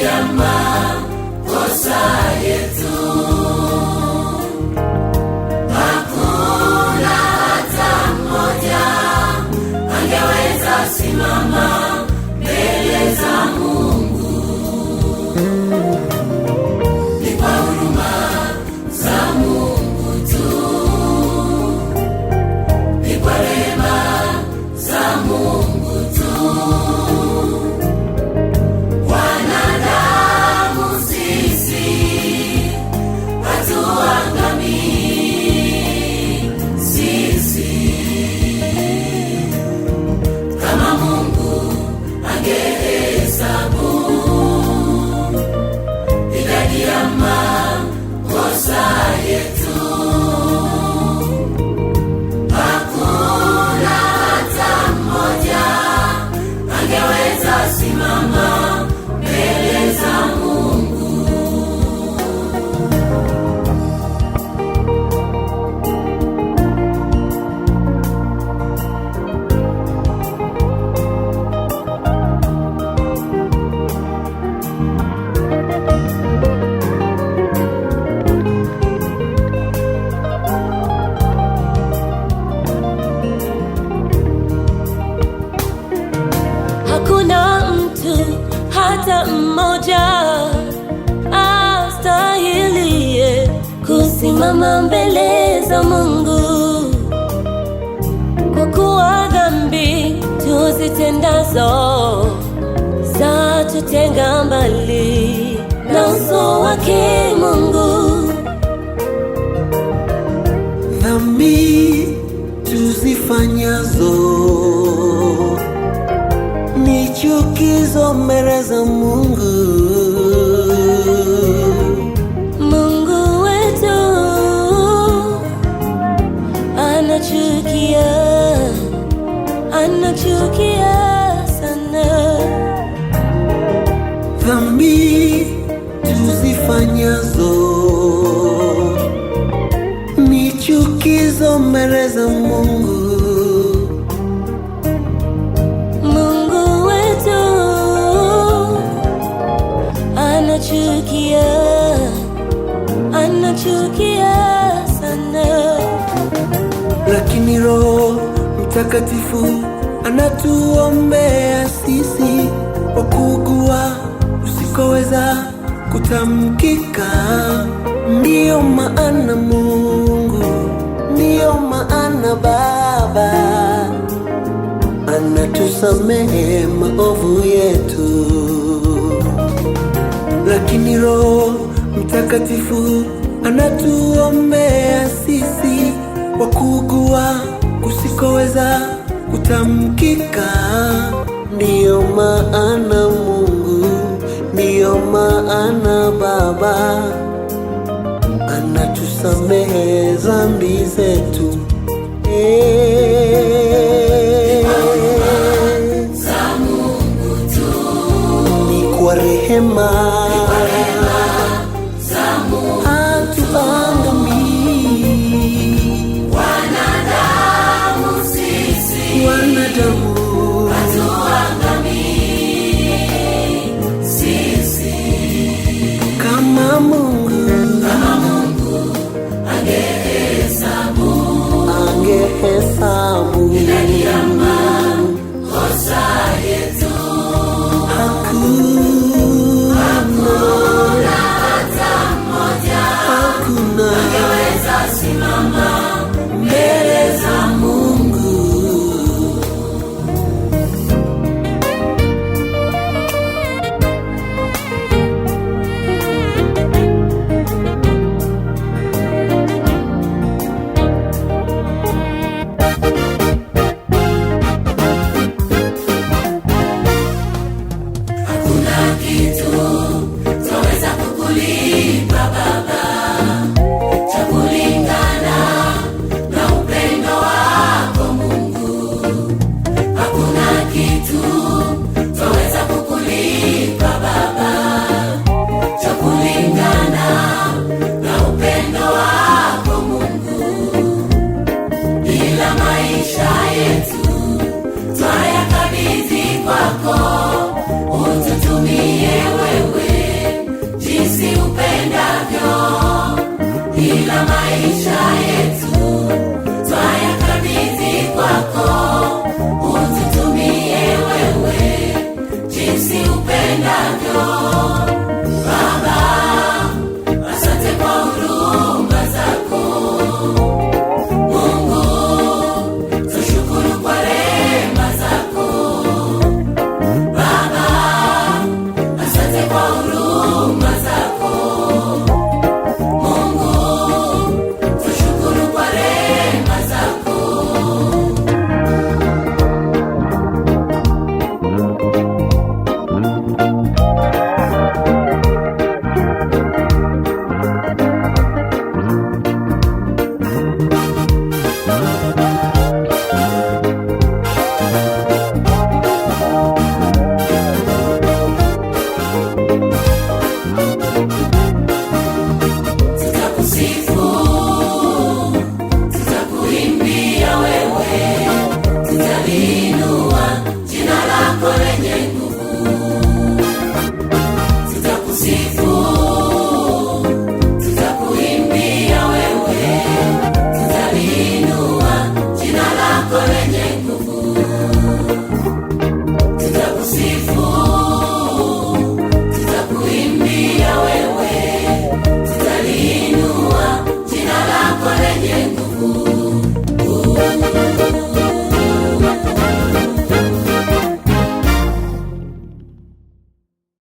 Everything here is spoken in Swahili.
ya makosa yetu. Hakuna hata mmoja angeweza simama mbele za Mungu. Ni kwa huruma za Mungu tu, ni kwa rehema za Mungu tu. Wanadamu sisi hatuangamii, sisi kama Mungu angehesabu idadi ya makosa yetu, hakuna hata mmoja angeweza simama mbele za Mungu. Hakuna mtu hata mmoja astahilie kusimama mbele za Mungu, kwa kuwa dhambi tuzitendazo zatutenga mbali na uso wake Mungu. Dhambi tuzifanyazo ni chukizo mbele za Mungu. Mungu wetu anachukia sana. Dhambi tuzifanyazo ni chukizo mbele za Mungu. Mungu wetu anachukia sana. Lakini Roho Mtakatifu anatuombea sisi kwa kuugua usikoweza kutamkika. Ndiyo maana Mungu, ndiyo maana Baba anatusamehe maovu yetu. Lakini Roho Mtakatifu anatuombea sisi kwa kuugua kusikoweza kutamkika. Ndiyo maana Mungu, ndiyo maana Baba anatusamehe dhambi zetu. Za Mungu tu, Ni kwa rehema za Mungu. hatuangamii. Wanadamu sisi Wanadamu